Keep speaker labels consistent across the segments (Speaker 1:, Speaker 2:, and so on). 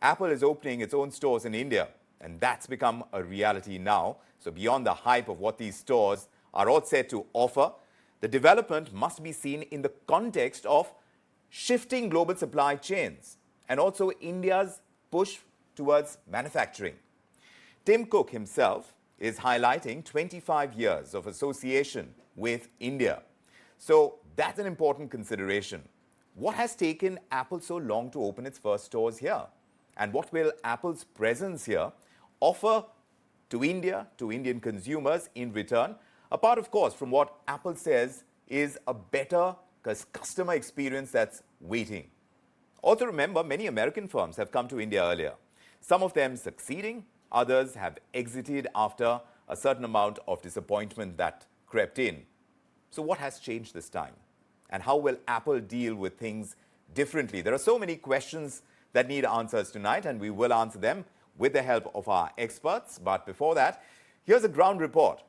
Speaker 1: Apple is opening its own stores in India, and that's become a reality now. So beyond the hype of what these stores are all set to offer, the development must be seen in the context of shifting global supply chains and also India's push towards manufacturing. Tim Cook himself is highlighting 25 years of association with India. So that's an important consideration. What has taken Apple so long to open its first stores here? And what will Apple's presence here offer to India, to Indian consumers in return? Apart, of course, from what Apple says is a better customer experience that's waiting. Also remember, many American firms have come to India earlier. Some of them succeeding, others have exited after a certain amount of disappointment that crept in. So what has changed this time? And how will Apple deal with things differently? There are so many questions that need answers tonight, and we will answer them with the help of our experts. But before that, here's a ground report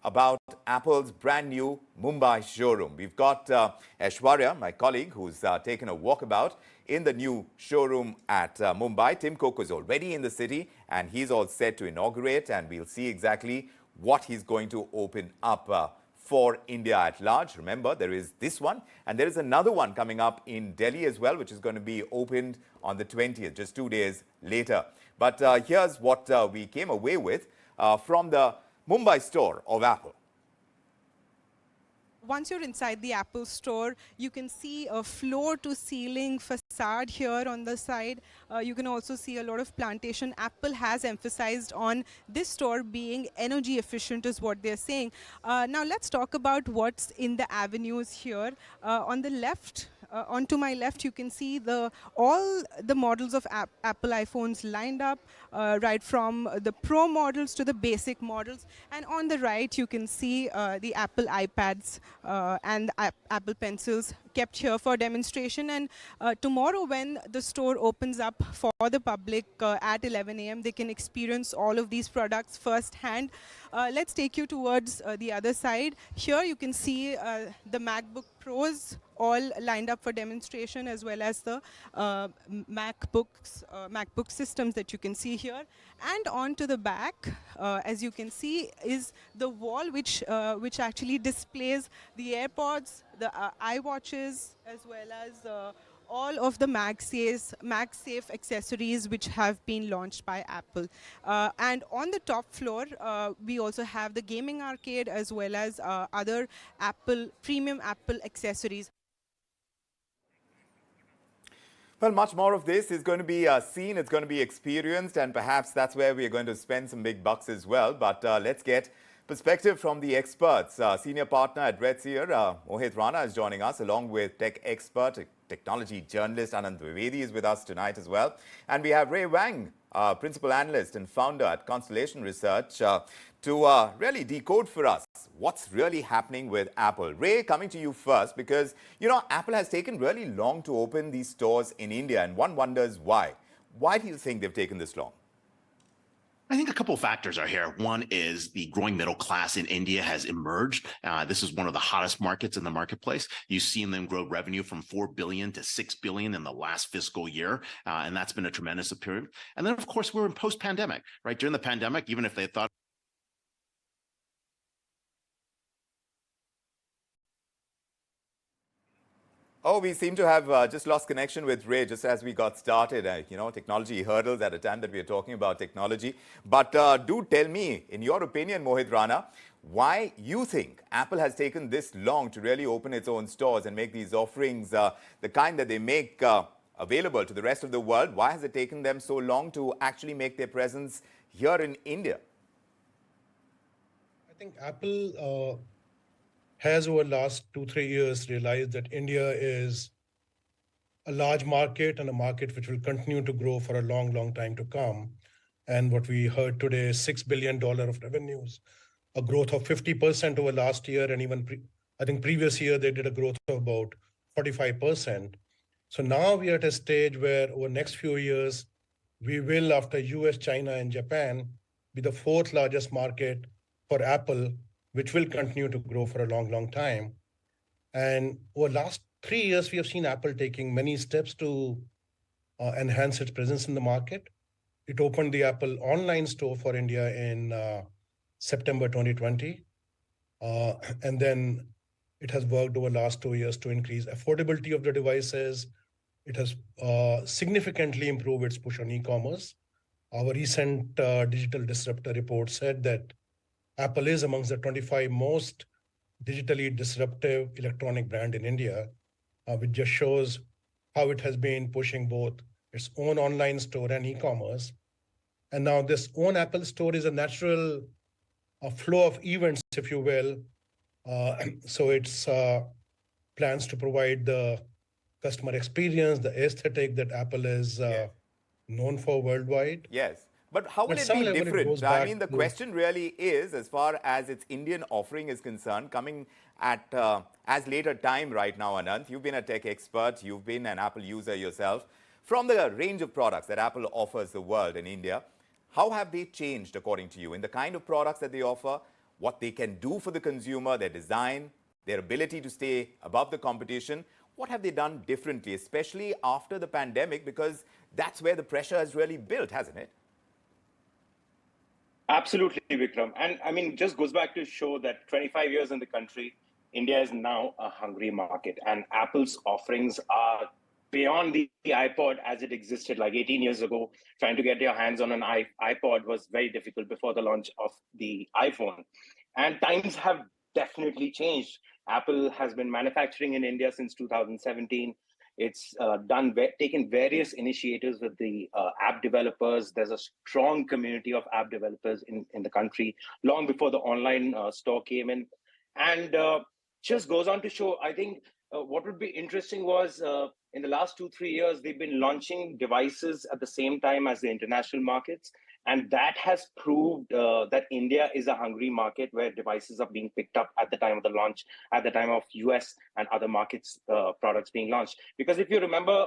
Speaker 1: about Apple's brand new Mumbai showroom. We've got Aishwarya, my colleague, who's taken a walkabout in the new showroom at Mumbai. Tim Cook is already in the city, and he's all set to inaugurate, and we'll see exactly what he's going to open up for India at large. Remember, there is this one, and there is another one coming up in Delhi as well, which is going to be opened on the 20th, just 2 days later. But here's what we came away with from the Mumbai store of Apple.
Speaker 2: Once you're inside the Apple store, you can see a floor-to-ceiling facade here on the side. You can also see a lot of plantation. Apple has emphasized on this store being energy efficient is what they're saying. Now let's talk about what's in the avenues here. On the left, onto my left, you can see all the models of Apple iPhones lined up, right from the Pro models to the basic models. And on the right, you can see the Apple iPads and Apple Pencils kept here for demonstration. And tomorrow, when the store opens up for the public at 11 a.m., they can experience all of these products firsthand. Let's take you towards the other side. Here you can see the MacBook Pros all lined up for demonstration, as well as the MacBook systems that you can see here. And on to the back, as you can see, is the wall which actually displays the AirPods, the iWatches, as well as all of the MagSafe accessories which have been launched by Apple. And on the top floor, we also have the gaming arcade, as well as other premium Apple accessories.
Speaker 1: Well, much more of this is going to be seen, it's going to be experienced, and perhaps that's where we're going to spend some big bucks as well. But let's get perspective from the experts. Senior partner at Redseer, Mohit Rana, is joining us, along with tech expert, technology journalist Anant Dwivedi is with us tonight as well. And we have Ray Wang, principal analyst and founder at Constellation Research, to really decode for us what's really happening with Apple. Ray, coming to you first, because, you know, Apple has taken really long to open these stores in India, and one wonders why. Why do you think they've taken this long?
Speaker 3: I think a couple of factors are here. One is the growing middle class in India has emerged. This is one of the hottest markets in the marketplace. You've seen them grow revenue from $4 billion to $6 billion in the last fiscal year, and that's been a tremendous period. And then, of course, we're in post-pandemic, right? During the pandemic, even if they thought
Speaker 1: Oh, we seem to have just lost connection with Ray just as we got started. You know, technology hurdles at a time that we are talking about technology. But do tell me, in your opinion, Mohit Rana, why you think Apple has taken this long to really open its own stores and make these offerings, the kind that they make available to the rest of the world. Why has it taken them so long to actually make their presence here in India?
Speaker 4: I think Apple has over the last 2-3 years realized that India is a large market and a market which will continue to grow for a long, long time to come. And what we heard today is $6 billion of revenues, a growth of 50% over last year. And even I think previous year, they did a growth of about 45%. So now we are at a stage where over the next few years, we will, after US, China, and Japan, be the 4th largest market for Apple, which will continue to grow for a long, long time. And over the last 3 years, we have seen Apple taking many steps to enhance its presence in the market. It opened the Apple online store for India in September 2020. And then it has worked over the last 2 years to increase affordability of the devices. It has significantly improved its push on e-commerce. Our recent digital disruptor report said that Apple is amongst the 25 most digitally disruptive electronic brand in India, which just shows how it has been pushing both its own online store and e-commerce. And now this own Apple store is a natural flow of events, if you will. So it's plans to provide the customer experience, the aesthetic that Apple is
Speaker 1: Yes.
Speaker 4: known for worldwide.
Speaker 1: Yes. But how will
Speaker 4: At
Speaker 1: it
Speaker 4: some
Speaker 1: be
Speaker 4: level, it
Speaker 1: different?
Speaker 4: goes
Speaker 1: I
Speaker 4: back
Speaker 1: mean, the
Speaker 4: to-
Speaker 1: question really is, as far as its Indian offering is concerned, coming at as later time right now, Anant, you've been a tech expert, you've been an Apple user yourself. From the range of products that Apple offers the world in India, how have they changed according to you in the kind of products that they offer, what they can do for the consumer, their design, their ability to stay above the competition? What have they done differently, especially after the pandemic? Because that's where the pressure has really built, hasn't it?
Speaker 5: Absolutely, Vikram. And I mean, just goes back to show that 25 years in the country, India is now a hungry market, and Apple's offerings are beyond the iPod as it existed like 18 years ago. Trying to get your hands on an iPod was very difficult before the launch of the iPhone. And times have definitely changed. Apple has been manufacturing in India since 2017. It's taken various initiatives with the app developers. There's a strong community of app developers in the country long before the online store came in. And just goes on to show, I think what would be interesting was in the last 2-3 years, they've been launching devices at the same time as the international markets. And that has proved that India is a hungry market where devices are being picked up at the time of the launch, at the time of US and other markets products being launched. Because if you remember,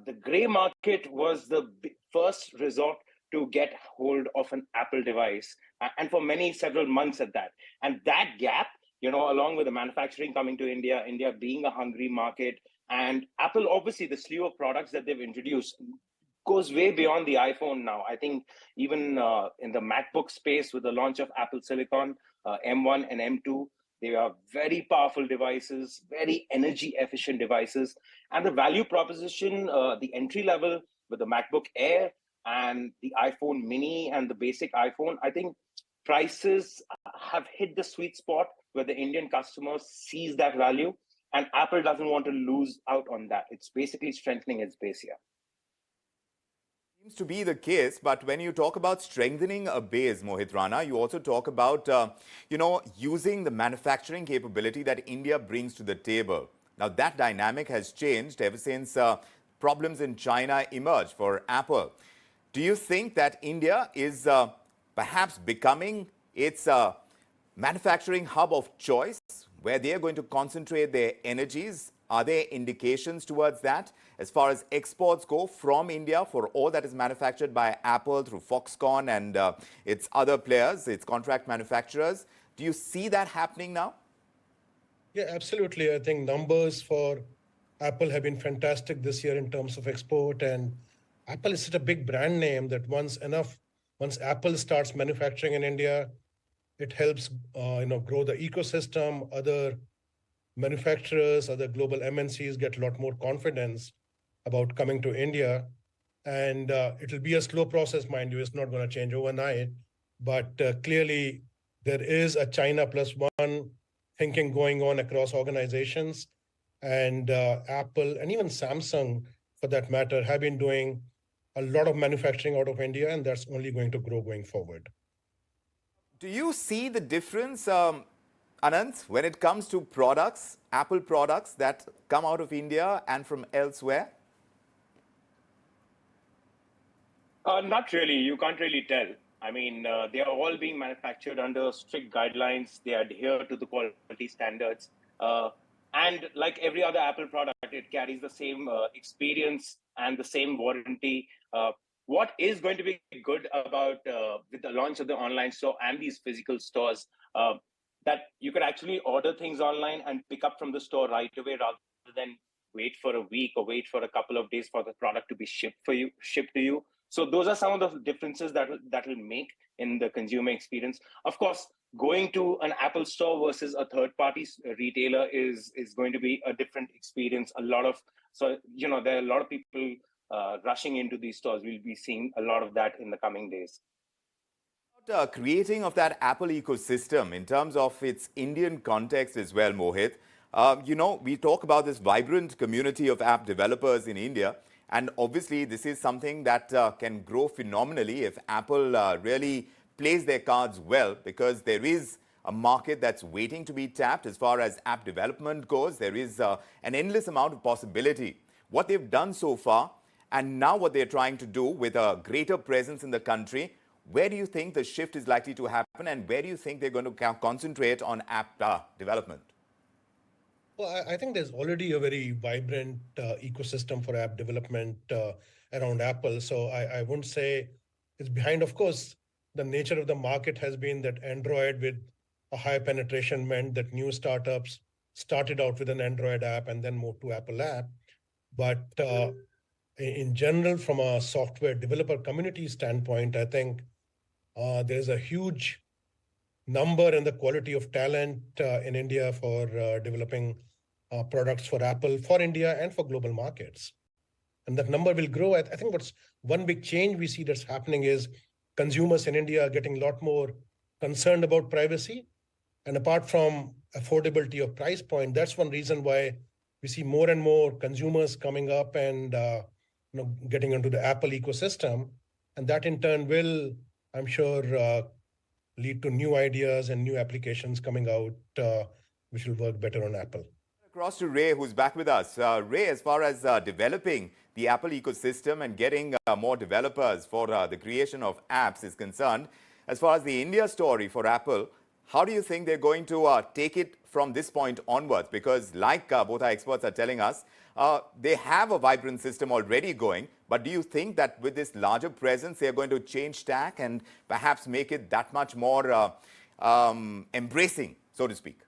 Speaker 5: the gray market was the first resort to get hold of an Apple device, and for several months at that. And that gap, along with the manufacturing coming to India, India being a hungry market, and Apple, obviously, the slew of products that they've introduced goes way beyond the iPhone now. I think even in the MacBook space with the launch of Apple Silicon, M1 and M2, they are very powerful devices, very energy efficient devices. And the value proposition, the entry level with the MacBook Air and the iPhone mini and the basic iPhone, I think prices have hit the sweet spot where the Indian customer sees that value, and Apple doesn't want to lose out on that. It's basically strengthening its base here.
Speaker 1: Seems to be the case, but when you talk about strengthening a base, Mohit Rana, you also talk about, using the manufacturing capability that India brings to the table. Now, that dynamic has changed ever since problems in China emerged for Apple. Do you think that India is perhaps becoming its manufacturing hub of choice, where they are going to concentrate their energies? Are there indications towards that as far as exports go from India for all that is manufactured by Apple through Foxconn and its other players, its contract manufacturers? Do you see that happening now?
Speaker 4: Yeah, absolutely. I think numbers for Apple have been fantastic this year in terms of export. And Apple is such a big brand name that once Apple starts manufacturing in India, it helps grow the ecosystem. Other manufacturers, other global MNCs get a lot more confidence about coming to India. And it'll be a slow process, mind you. It's not going to change overnight. But clearly, there is a China plus one thinking going on across organizations. And Apple and even Samsung, for that matter, have been doing a lot of manufacturing out of India, and that's only going to grow going forward.
Speaker 1: Do you see the difference, Anant, when it comes to products, Apple products that come out of India and from elsewhere?
Speaker 5: Not really. You can't really tell. I mean, they are all being manufactured under strict guidelines. They adhere to the quality standards. And like every other Apple product, it carries the same experience and the same warranty. What is going to be good about with the launch of the online store and these physical stores, that you could actually order things online and pick up from the store right away rather than wait for a week or wait for a couple of days for the product to be shipped to you. So those are some of the differences that will make in the consumer experience. Of course, going to an Apple store versus a third-party retailer is going to be a different experience. There are a lot of people rushing into these stores. We'll be seeing a lot of that in the coming days.
Speaker 1: Creating of that Apple ecosystem in terms of its Indian context as well, Mohit. We talk about this vibrant community of app developers in India, and obviously this is something that can grow phenomenally if Apple really plays their cards well, because there is a market that's waiting to be tapped as far as app development goes. There is an endless amount of possibility. What they've done so far, and now what they're trying to do with a greater presence in the country, where do you think the shift is likely to happen, and where do you think they're going to concentrate on app development?
Speaker 4: Well, I think there's already a very vibrant ecosystem for app development around Apple. So I wouldn't say it's behind. Of course, the nature of the market has been that Android with a high penetration meant that new startups started out with an Android app and then moved to Apple app. But in general, from a software developer community standpoint, I think there's a huge number and the quality of talent in India for developing products for Apple, for India, and for global markets. And that number will grow. I think what's one big change we see that's happening is consumers in India are getting a lot more concerned about privacy. And apart from affordability of price point, that's one reason why we see more and more consumers coming up and getting into the Apple ecosystem. And that in turn will, I'm sure, lead to new ideas and new applications coming out, which will work better on Apple.
Speaker 1: Across to Ray, who's back with us. Ray, as far as developing the Apple ecosystem and getting more developers for the creation of apps is concerned, as far as the India story for Apple, how do you think they're going to take it from this point onwards? Because like both our experts are telling us, they have a vibrant system already going. But do you think that with this larger presence, they're going to change tack and perhaps make it that much more embracing, so to speak?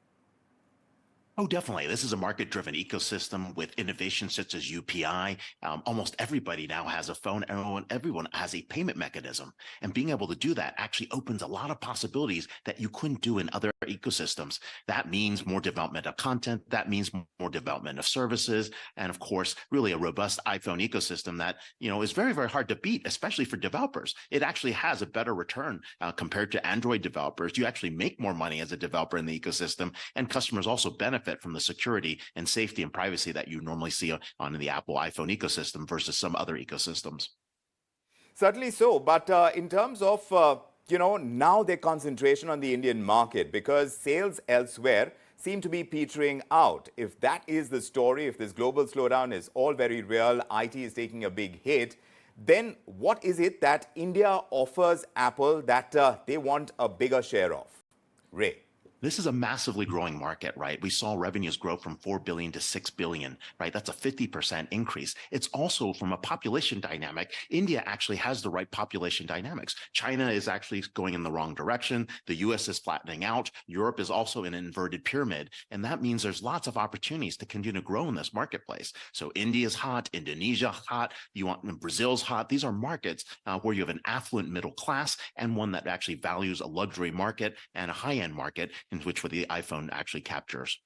Speaker 3: Oh, definitely. This is a market-driven ecosystem with innovations such as UPI. Almost everybody now has a phone, and everyone has a payment mechanism. And being able to do that actually opens a lot of possibilities that you couldn't do in other ecosystems. That means more development of content. That means more development of services. And of course, really a robust iPhone ecosystem that, is very, very hard to beat, especially for developers. It actually has a better return compared to Android developers. You actually make more money as a developer in the ecosystem, and customers also benefit from the security and safety and privacy that you normally see on the Apple iPhone ecosystem versus some other ecosystems.
Speaker 1: Certainly so. But in terms of, now their concentration on the Indian market, because sales elsewhere seem to be petering out. If that is the story, if this global slowdown is all very real, IT is taking a big hit, then what is it that India offers Apple that they want a bigger share of? Ray.
Speaker 3: This is a massively growing market, right? We saw revenues grow from 4 billion to 6 billion, right? That's a 50% increase. It's also from a population dynamic. India actually has the right population dynamics. China is actually going in the wrong direction. The US is flattening out. Europe is also in an inverted pyramid. And that means there's lots of opportunities to continue to grow in this marketplace. So India's hot, Indonesia hot, Brazil's hot. These are markets where you have an affluent middle class and one that actually values a luxury market and a high-end market, in which the iPhone actually captures.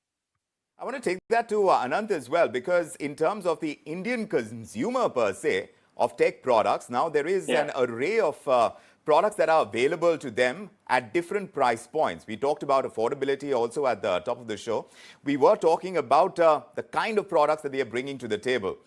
Speaker 1: I want to take that to Anant as well, because in terms of the Indian consumer per se of tech products, now there is an array of products that are available to them at different price points. We talked about affordability also at the top of the show. We were talking about the kind of products that they are bringing to the table.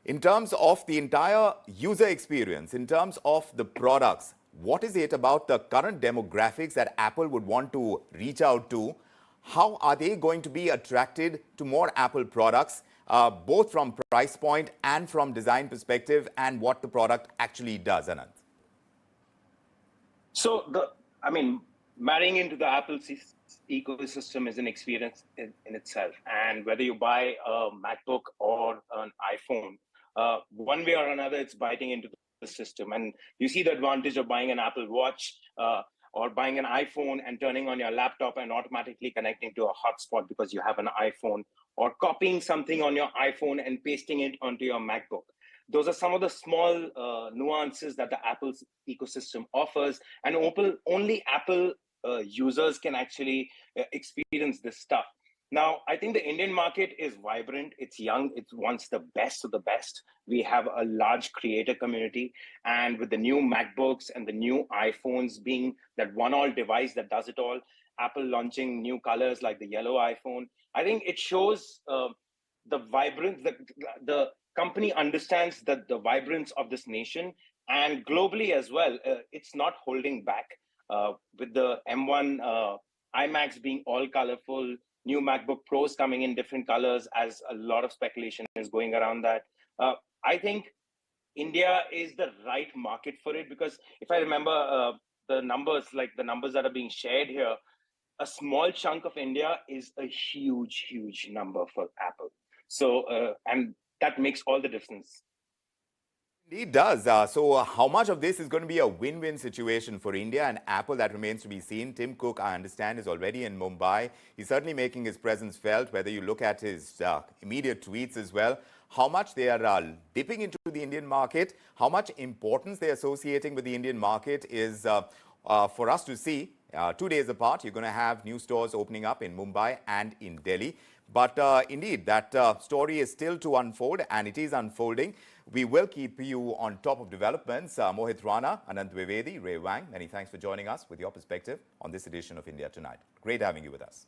Speaker 1: In terms of the entire user experience, in terms of the products, what is it about the current demographics that Apple would want to reach out to? How are they going to be attracted to more Apple products, both from price point and from design perspective, and what the product actually does, Anant?
Speaker 5: So, marrying into the Apple ecosystem is an experience in itself. And whether you buy a MacBook or an iPhone, one way or another, it's biting into the system. And you see the advantage of buying an Apple Watch or buying an iPhone and turning on your laptop and automatically connecting to a hotspot because you have an iPhone, or copying something on your iPhone and pasting it onto your MacBook. Those are some of the small nuances that the Apple's ecosystem offers, and only Apple users can actually experience this stuff. Now, I think the Indian market is vibrant, it's young, it wants the best of the best. We have a large creator community, and with the new MacBooks and the new iPhones being that one-all device that does it all, Apple launching new colors like the yellow iPhone, I think it shows the vibrance, the company understands that the vibrance of this nation, and globally as well, it's not holding back. With the M1 iMacs being all colorful, new MacBook Pros coming in different colors, as a lot of speculation is going around that. I think India is the right market for it, because if I remember the numbers, like the numbers that are being shared here, a small chunk of India is a huge, huge number for Apple. So, and that makes all the difference.
Speaker 1: It does. So how much of this is going to be a win-win situation for India and Apple? That remains to be seen. Tim Cook, I understand, is already in Mumbai. He's certainly making his presence felt, whether you look at his immediate tweets as well. How much they are dipping into the Indian market, how much importance they're associating with the Indian market is for us to see. 2 days apart, you're going to have new stores opening up in Mumbai and in Delhi. But indeed, that story is still to unfold, and it is unfolding. We will keep you on top of developments. Mohit Rana, Anant Dwivedi, Ray Wang, many thanks for joining us with your perspective on this edition of India Tonight. Great having you with us.